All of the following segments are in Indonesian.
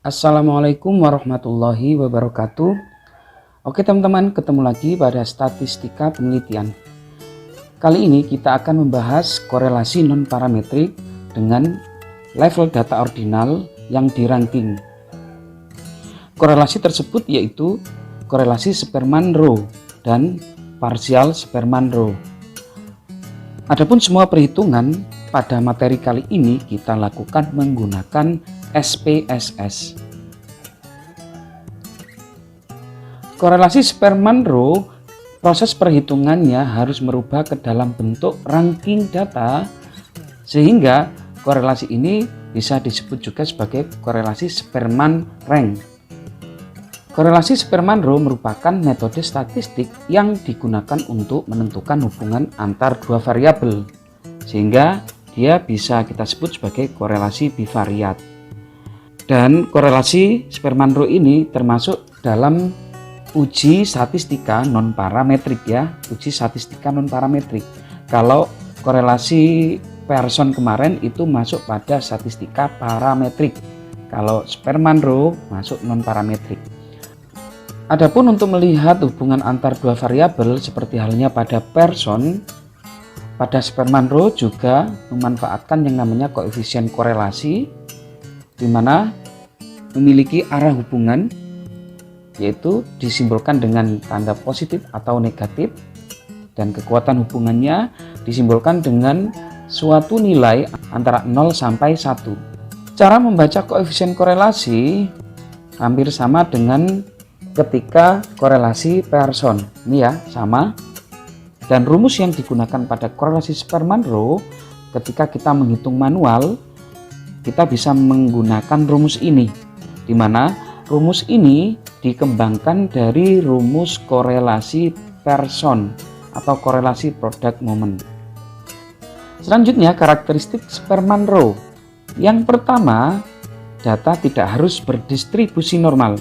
Assalamualaikum warahmatullahi wabarakatuh. Oke teman-teman, ketemu lagi pada statistika penelitian. Kali ini kita akan membahas korelasi non-parametrik dengan level data ordinal yang diranking. Korelasi tersebut yaitu korelasi Spearman-Rho dan partial Spearman-Rho. Adapun semua perhitungan pada materi kali ini kita lakukan menggunakan SPSS. Korelasi Spearman-Rho, proses perhitungannya harus merubah ke dalam bentuk ranking data sehingga korelasi ini bisa disebut juga sebagai korelasi Spearman-Rank. Korelasi Spearman-Rho merupakan metode statistik yang digunakan untuk menentukan hubungan antar dua variabel sehingga dia bisa kita sebut sebagai korelasi bivariat. Dan korelasi Spearman-Rho ini termasuk dalam uji statistika non-parametrik ya, uji statistika non-parametrik. Kalau korelasi Pearson kemarin itu masuk pada statistika parametrik. Kalau Spearman-Rho masuk non-parametrik. Adapun untuk melihat hubungan antar dua variabel seperti halnya pada Pearson, pada Spearman-Rho juga memanfaatkan yang namanya koefisien korelasi, di mana memiliki arah hubungan yaitu disimbolkan dengan tanda positif atau negatif, dan kekuatan hubungannya disimbolkan dengan suatu nilai antara 0 sampai 1. Cara membaca koefisien korelasi hampir sama dengan ketika korelasi Pearson. Ini ya, sama. Dan rumus yang digunakan pada korelasi Spearman-Rho ketika kita menghitung manual, kita bisa menggunakan rumus ini, di mana rumus ini dikembangkan dari rumus korelasi Pearson atau korelasi product moment. Selanjutnya, karakteristik Spearman-Rho. Yang pertama, data tidak harus berdistribusi normal.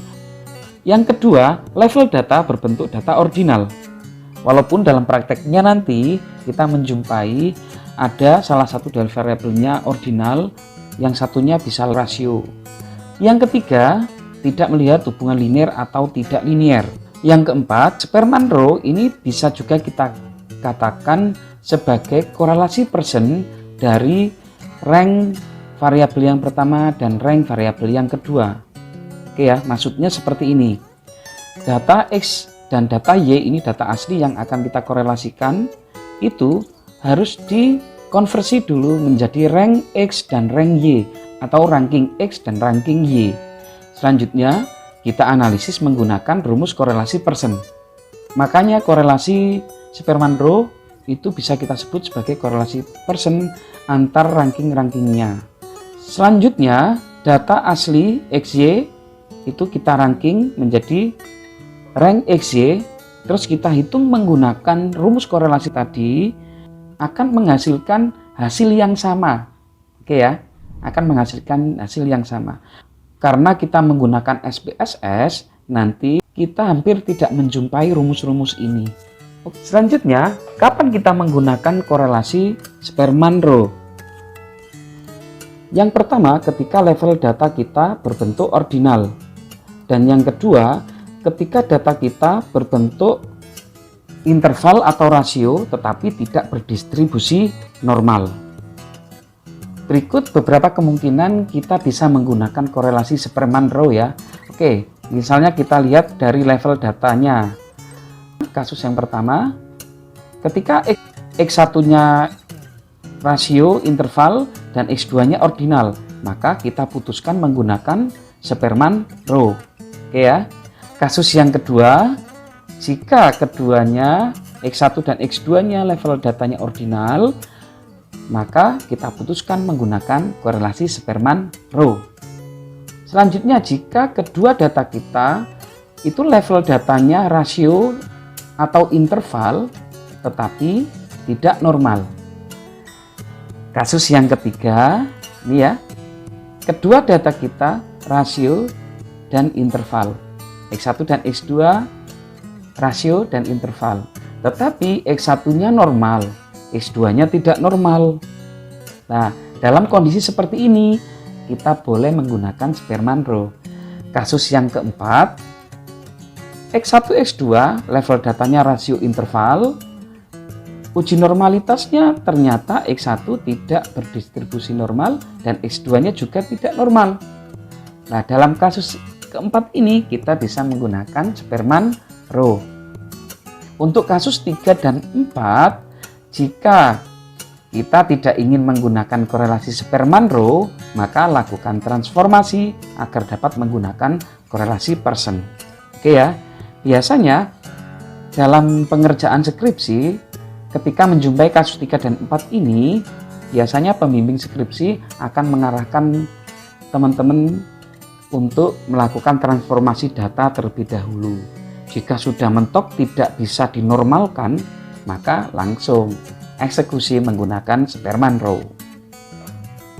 Yang kedua, level data berbentuk data ordinal. Walaupun dalam prakteknya nanti kita menjumpai ada salah satu dari variabelnya ordinal, yang satunya bisa rasio. Yang ketiga, tidak melihat hubungan linear atau tidak linear. Yang keempat, Spearman-Rho ini bisa juga kita katakan sebagai korelasi persen dari rank variabel yang pertama dan rank variabel yang kedua. Oke ya, maksudnya seperti ini. Data X dan data Y ini data asli yang akan kita korelasikan itu harus dikonversi dulu menjadi rank X dan rank Y atau ranking X dan ranking Y. Selanjutnya kita analisis menggunakan rumus korelasi persen. Makanya korelasi Spearman-Rho itu bisa kita sebut sebagai korelasi persen antar ranking-rankingnya. Selanjutnya data asli XY itu kita ranking menjadi rank XY, terus kita hitung menggunakan rumus korelasi tadi, akan menghasilkan hasil yang sama. Oke ya, akan menghasilkan hasil yang sama. Karena kita menggunakan SPSS, nanti kita hampir tidak menjumpai rumus-rumus ini. Selanjutnya, kapan kita menggunakan korelasi Spearman-Rho? Yang pertama, ketika level data kita berbentuk ordinal. Dan yang kedua, ketika data kita berbentuk interval atau rasio tetapi tidak berdistribusi normal. Berikut beberapa kemungkinan kita bisa menggunakan korelasi Spearman-Rho ya. Oke, misalnya kita lihat dari level datanya. Kasus yang pertama, ketika X1-nya rasio interval dan X2-nya ordinal, maka kita putuskan menggunakan Spearman-Rho. Oke ya. Kasus yang kedua, jika keduanya X1 dan X2-nya level datanya ordinal, maka kita putuskan menggunakan korelasi Spearman-Rho. Selanjutnya, jika kedua data kita itu level datanya rasio atau interval tetapi tidak normal. Kasus yang ketiga, ini ya, kedua data kita rasio dan interval. X1 dan X2 rasio dan interval. Tetapi X1-nya normal, X2-nya tidak normal. Nah, dalam kondisi seperti ini, kita boleh menggunakan Spearman-Rho. Kasus yang keempat, X1, X2 level datanya rasio interval, uji normalitasnya ternyata X1 tidak berdistribusi normal dan X2-nya juga tidak normal. Nah, dalam kasus keempat ini kita bisa menggunakan Spearman Rho. Untuk kasus 3 dan 4, jika kita tidak ingin menggunakan korelasi Spearman Rho, maka lakukan transformasi agar dapat menggunakan korelasi Pearson. Oke ya, biasanya dalam pengerjaan skripsi, ketika menjumpai kasus 3 dan 4 ini, biasanya pembimbing skripsi akan mengarahkan teman-teman untuk melakukan transformasi data terlebih dahulu. Jika sudah mentok tidak bisa dinormalkan, maka langsung eksekusi menggunakan Spearman Rho.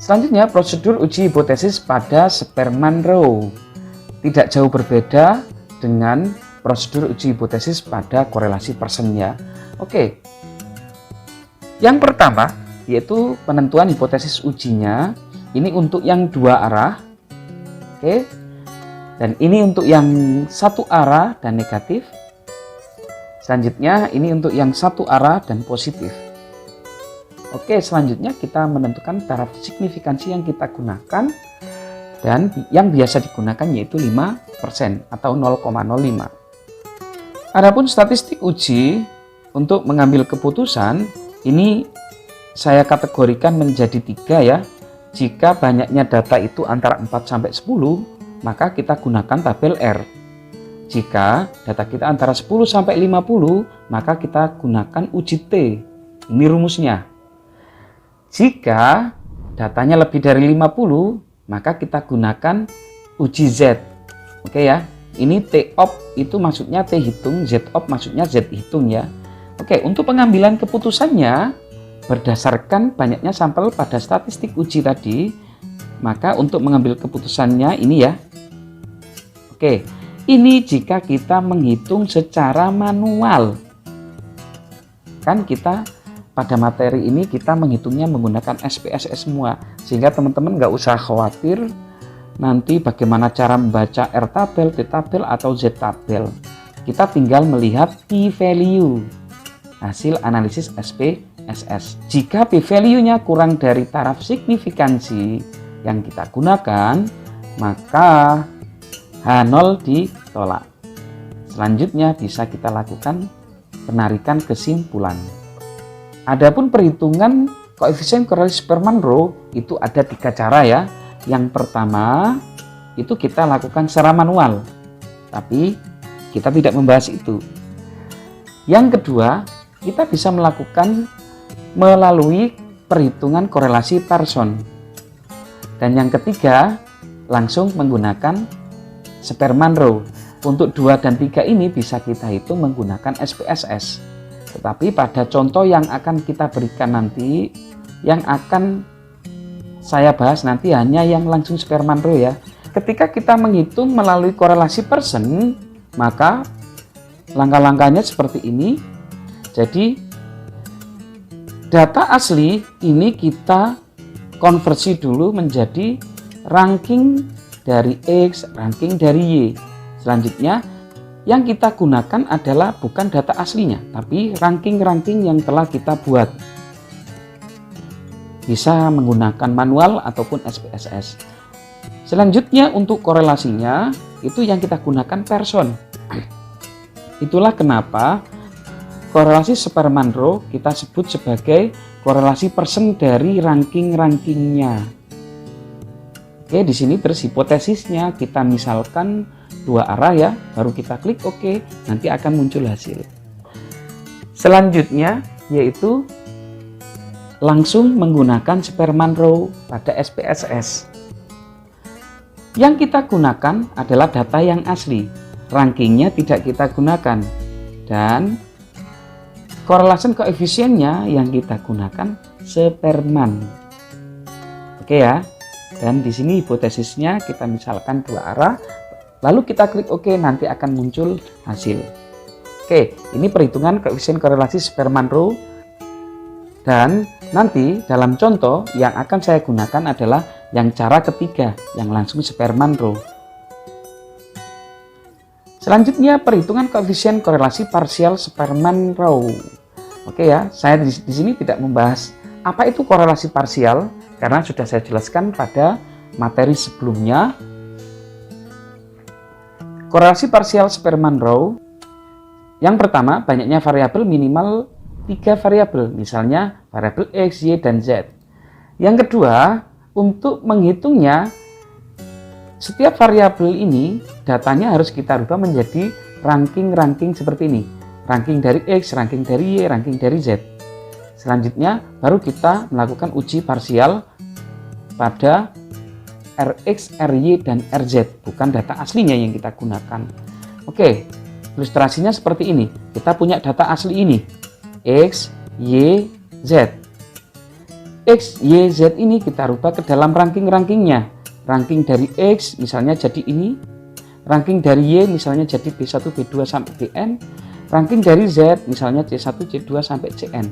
Selanjutnya, prosedur uji hipotesis pada Spearman Rho tidak jauh berbeda dengan prosedur uji hipotesis pada korelasi Pearson ya. Oke. Yang pertama yaitu penentuan hipotesis ujinya. Ini untuk yang dua arah. Oke. Dan ini untuk yang satu arah dan negatif. Selanjutnya ini untuk yang satu arah dan positif. Oke, selanjutnya kita menentukan taraf signifikansi yang kita gunakan dan yang biasa digunakan yaitu 5% atau 0,05. Adapun statistik uji untuk mengambil keputusan ini saya kategorikan menjadi 3 ya. Jika banyaknya data itu antara 4 sampai 10, maka kita gunakan tabel R. Jika data kita antara 10 sampai 50, maka kita gunakan uji T. Ini rumusnya. Jika datanya lebih dari 50, maka kita gunakan uji Z. Oke ya, ini T op itu maksudnya T hitung, Z op maksudnya Z hitung ya. Oke, untuk pengambilan keputusannya berdasarkan banyaknya sampel pada statistik uji tadi, maka untuk mengambil keputusannya ini ya. Oke, ini jika kita menghitung secara manual. Kan kita pada materi ini kita menghitungnya menggunakan SPSS semua, sehingga teman-teman nggak usah khawatir nanti bagaimana cara membaca R tabel, T tabel, atau Z tabel. Kita tinggal melihat p-value hasil analisis SPSS. Jika p-value-nya kurang dari taraf signifikansi yang kita gunakan, maka H0 ditolak. Selanjutnya bisa kita lakukan penarikan kesimpulan. Adapun perhitungan koefisien korelasi Spearman Rho itu ada 3 cara ya. Yang pertama itu kita lakukan secara manual, tapi kita tidak membahas itu. Yang kedua, kita bisa melakukan melalui perhitungan korelasi Pearson. Dan yang ketiga, langsung menggunakan Spearman Rho. Untuk 2 dan 3 ini bisa kita hitung menggunakan SPSS. Tetapi pada contoh yang akan kita berikan nanti, yang akan saya bahas nanti hanya yang langsung Spearman Rho ya. Ketika kita menghitung melalui korelasi Pearson, maka langkah-langkahnya seperti ini. Jadi data asli ini kita konversi dulu menjadi ranking dari X, ranking dari Y. Selanjutnya yang kita gunakan adalah bukan data aslinya, tapi ranking-ranking yang telah kita buat. Bisa menggunakan manual ataupun SPSS. Selanjutnya untuk korelasinya, itu yang kita gunakan Pearson. Itulah kenapa korelasi Spearman Rho kita sebut sebagai korelasi Pearson dari ranking-rankingnya. Oke, di sini terus hipotesisnya kita misalkan 2 arah ya, baru kita klik OK, nanti akan muncul hasil. Selanjutnya yaitu langsung menggunakan Spearman Rho pada SPSS. Yang kita gunakan adalah data yang asli, rankingnya tidak kita gunakan, dan korelasi koefisiennya yang kita gunakan Spearman. Oke ya, dan di sini hipotesisnya kita misalkan 2 arah. Lalu kita klik OK, nanti akan muncul hasil. Oke, ini perhitungan koefisien korelasi Spearman Rho. Dan nanti dalam contoh yang akan saya gunakan adalah yang cara ketiga, yang langsung Spearman Rho. Selanjutnya perhitungan koefisien korelasi parsial Sperman-Rho. Oke ya, saya di sini tidak membahas apa itu korelasi parsial karena sudah saya jelaskan pada materi sebelumnya. Korelasi parsial Sperman-Rho, yang pertama banyaknya variabel minimal 3 variabel, misalnya variabel X, Y, dan Z. Yang kedua, untuk menghitungnya setiap variabel ini datanya harus kita rubah menjadi ranking-ranking seperti ini. Ranking dari X, ranking dari Y, ranking dari Z. Selanjutnya baru kita melakukan uji parsial pada Rx, Ry, dan Rz, bukan data aslinya yang kita gunakan. Oke, ilustrasinya seperti ini. Kita punya data asli ini, X, Y, Z. X, Y, Z ini kita rubah ke dalam ranking-rankingnya. Ranking dari X misalnya jadi ini, ranking dari Y misalnya jadi B1, B2 sampai Bn, ranking dari Z misalnya C1, C2 sampai Cn.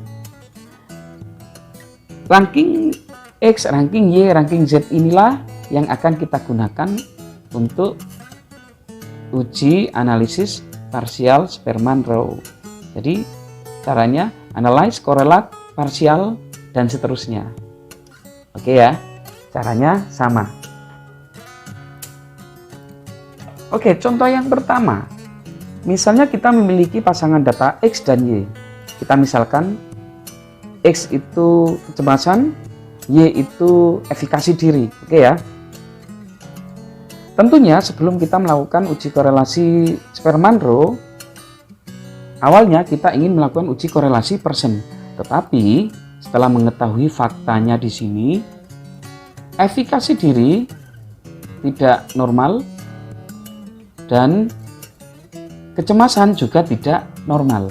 Ranking X, ranking Y, ranking Z inilah yang akan kita gunakan untuk uji analisis parsial Sperman-Rho. Jadi caranya analyze, correlate, parsial, dan seterusnya. Oke ya, caranya sama. Oke, contoh yang pertama. Misalnya kita memiliki pasangan data X dan Y. Kita misalkan X itu kecemasan, Y itu efikasi diri. Oke ya. Tentunya sebelum kita melakukan uji korelasi Sperman-Rho, awalnya kita ingin melakukan uji korelasi persen. Tetapi setelah mengetahui faktanya di sini, efikasi diri tidak normal dan kecemasan juga tidak normal.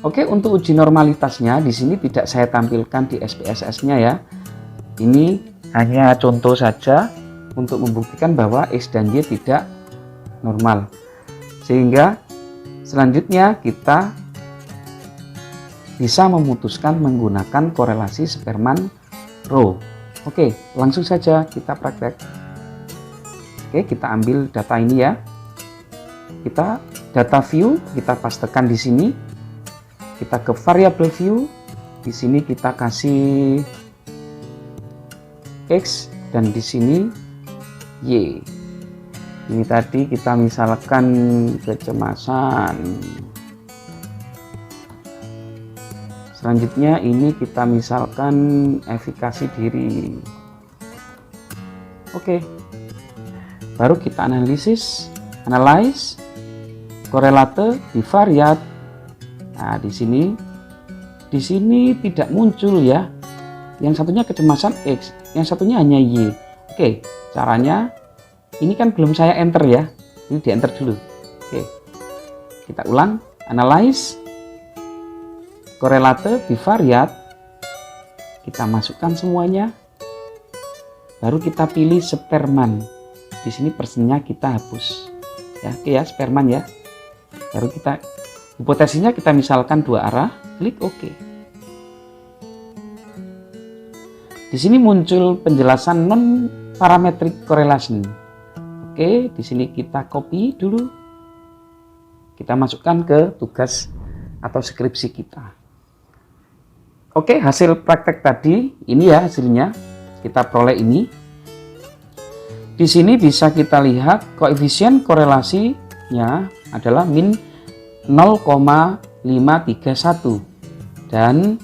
Oke, untuk uji normalitasnya di sini tidak saya tampilkan di SPSS-nya ya. Ini hanya contoh saja untuk membuktikan bahwa X dan Y tidak normal. Sehingga selanjutnya kita bisa memutuskan menggunakan korelasi Sperman-Rho. Oke, langsung saja kita praktek. Oke, kita ambil data ini ya. Kita data view, kita pastekan di sini. Kita ke variable view. Di sini kita kasih X dan di sini Y. Ini tadi kita misalkan kecemasan. Selanjutnya ini kita misalkan efikasi diri. Oke. Baru kita analyze, korelate, bivariate. Nah, di sini tidak muncul ya. Yang satunya kecemasan X, yang satunya hanya Y. Oke, caranya ini kan belum saya enter ya. Ini di enter dulu. Oke. Kita ulang, analyze, korelate, bivariate. Kita masukkan semuanya. Baru kita pilih Sperman. Di sini persennya kita hapus ya. Oke ya, Sperman ya. Baru kita hipotesisnya kita misalkan dua arah, klik OK. Di sini muncul penjelasan non parametric correlation. Oke, di sini kita copy dulu. Kita masukkan ke tugas atau skripsi kita. Oke, hasil praktek tadi ini ya hasilnya. Kita peroleh ini. Di sini bisa kita lihat koefisien korelasinya adalah min 0,531 dan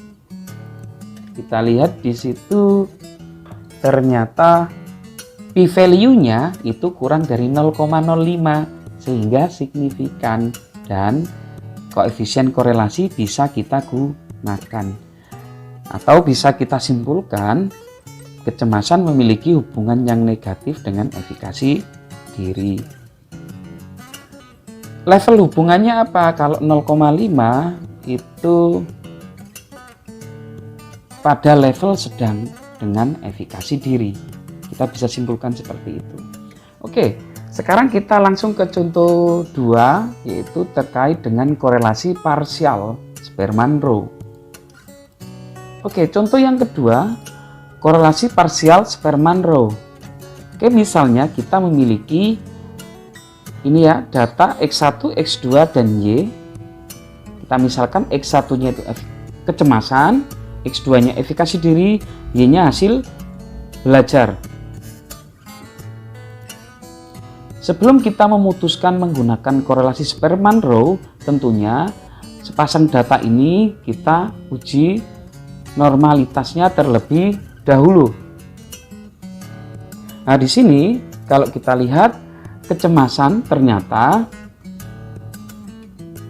kita lihat di situ ternyata p-value-nya itu kurang dari 0,05 sehingga signifikan dan koefisien korelasi bisa kita gunakan atau bisa kita simpulkan kecemasan memiliki hubungan yang negatif dengan efikasi diri. Level hubungannya apa? Kalau 0,5 itu pada level sedang dengan efikasi diri. Kita bisa simpulkan seperti itu. Oke, sekarang kita langsung ke contoh 2, yaitu terkait dengan korelasi parsial Sperman-Rho. Oke, contoh yang kedua, korelasi parsial Sperman-Rho. Oke, misalnya kita memiliki ini ya, data X1, X2, dan Y. Kita misalkan X1-nya itu kecemasan, X2-nya efikasi diri, Y-nya hasil belajar. Sebelum kita memutuskan menggunakan korelasi Sperman-Rho, tentunya sepasang data ini kita uji normalitasnya terlebih dahulu. Nah, di sini kalau kita lihat kecemasan ternyata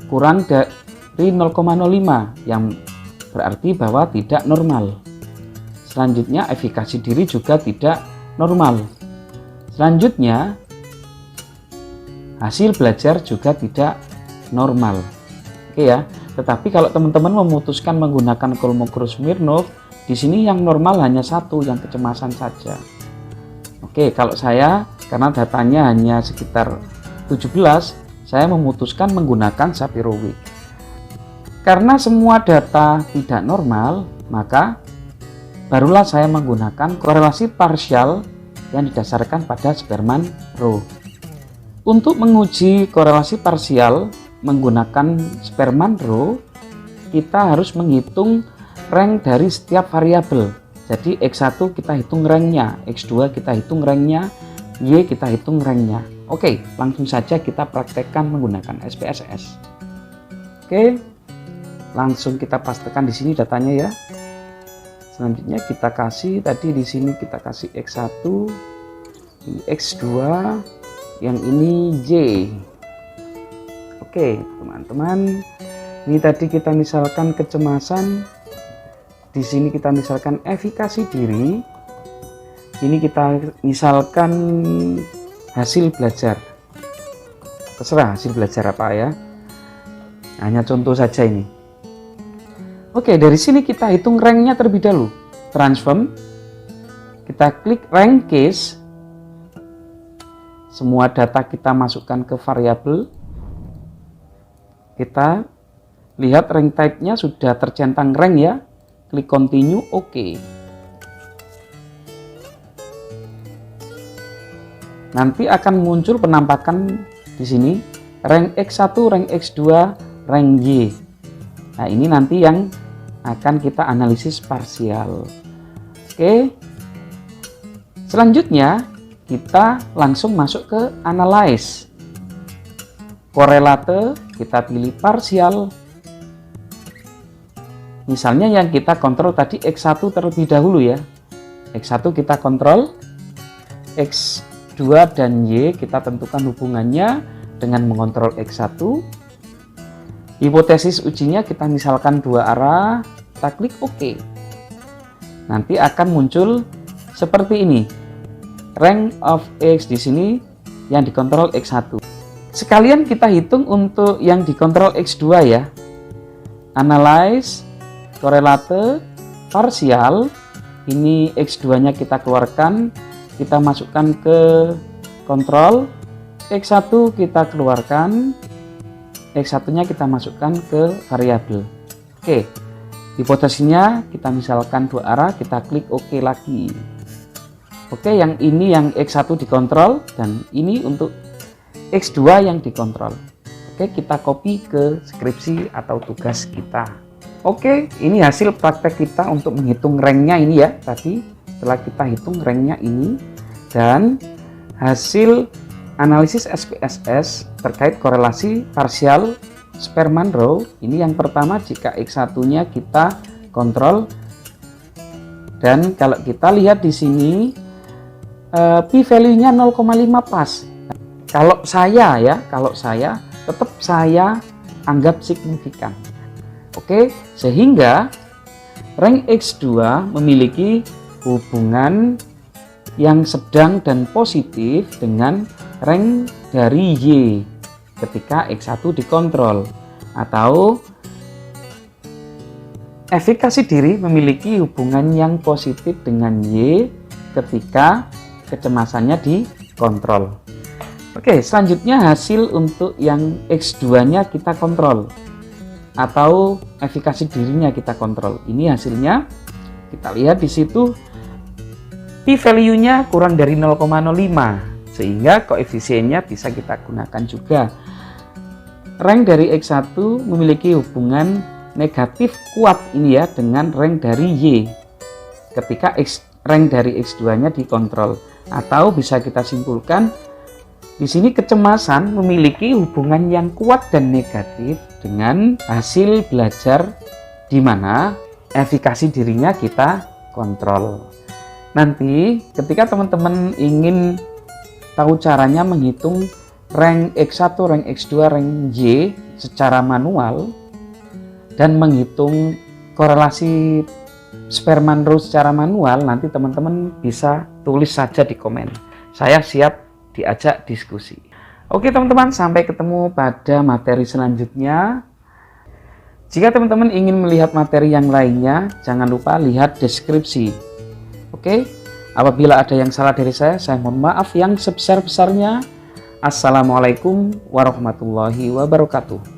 kurang dari 0,05 yang berarti bahwa tidak normal. Selanjutnya efikasi diri juga tidak normal. Selanjutnya hasil belajar juga tidak normal. Oke ya, tetapi kalau teman-teman memutuskan menggunakan Kolmogorov-Smirnov, di sini yang normal hanya satu, yang kecemasan saja. Oke, kalau saya karena datanya hanya sekitar 17, saya memutuskan menggunakan Sapir-Wigg. Karena semua data tidak normal, maka barulah saya menggunakan korelasi parsial yang didasarkan pada Sperman-Rho. Untuk menguji korelasi parsial menggunakan Sperman-Rho, kita harus menghitung rank dari setiap variabel. Jadi X1 kita hitung ranknya, X2 kita hitung ranknya, Y kita hitung ranknya. Oke, langsung saja kita praktekkan menggunakan SPSS. Oke, langsung kita pastikan di sini datanya ya. Selanjutnya kita kasih tadi di sini kita kasih X1, ini X2, yang ini Y. Oke, teman-teman. Ini tadi kita misalkan kecemasan. Di sini kita misalkan efikasi diri. Ini kita misalkan hasil belajar. Terserah hasil belajar apa ya. Hanya contoh saja ini. Oke, dari sini kita hitung ranknya terlebih dahulu. Transform. Kita klik rank case. Semua data kita masukkan ke variabel. Kita lihat rank type-nya sudah tercentang rank ya. Klik continue, oke. Nanti akan muncul penampakan di sini rank X1, rank X2, rank Y. Nah, ini nanti yang akan kita analisis parsial. Oke. Selanjutnya kita langsung masuk ke analyze. Korelate kita pilih parsial. Misalnya yang kita kontrol tadi X1 terlebih dahulu ya. X1 kita kontrol, X2 dan Y kita tentukan hubungannya dengan mengontrol X1. Hipotesis ujinya kita misalkan dua arah, kita klik OK. Nanti akan muncul seperti ini. Rank of X di sini yang dikontrol X1. Sekalian kita hitung untuk yang dikontrol X2 ya. Analyze, korelate, parsial. Ini X2-nya kita keluarkan, kita masukkan ke kontrol. X1 kita keluarkan, X1-nya kita masukkan ke variabel. Oke, hipotesisnya kita misalkan dua arah, kita klik OK lagi. Oke, yang ini yang X1 dikontrol dan ini untuk X2 yang dikontrol. Oke, kita copy ke skripsi atau tugas kita. Oke, ini hasil praktek kita untuk menghitung ranknya ini ya. Tadi setelah kita hitung ranknya ini dan hasil analisis SPSS terkait korelasi parsial Sperman-Rho. Ini yang pertama jika X1-nya kita kontrol. Dan kalau kita lihat di sini p-value-nya 0,5 pas. Kalau saya tetap saya anggap signifikan. Oke, sehingga rank X2 memiliki hubungan yang sedang dan positif dengan rank dari Y ketika X1 dikontrol, atau efikasi diri memiliki hubungan yang positif dengan Y ketika kecemasannya dikontrol. Oke, selanjutnya hasil untuk yang X2-nya kita kontrol atau efikasi dirinya kita kontrol. Ini hasilnya kita lihat di situ p-value-nya kurang dari 0,05 sehingga koefisiennya bisa kita gunakan juga. Rank dari X1 memiliki hubungan negatif kuat ini ya dengan rank dari Y ketika rank dari X2-nya dikontrol. Atau bisa kita simpulkan di sini kecemasan memiliki hubungan yang kuat dan negatif dengan hasil belajar di mana efikasi dirinya kita kontrol. Nanti ketika teman-teman ingin tahu caranya menghitung rank X1, rank X2, rank Y secara manual dan menghitung korelasi Spearman Rule secara manual, nanti teman-teman bisa tulis saja di komen. Saya siap diajak diskusi. Oke teman-teman, sampai ketemu pada materi selanjutnya. Jika teman-teman ingin melihat materi yang lainnya, jangan lupa lihat deskripsi. Oke, apabila ada yang salah dari saya mohon maaf yang sebesar-besarnya. Assalamualaikum warahmatullahi wabarakatuh.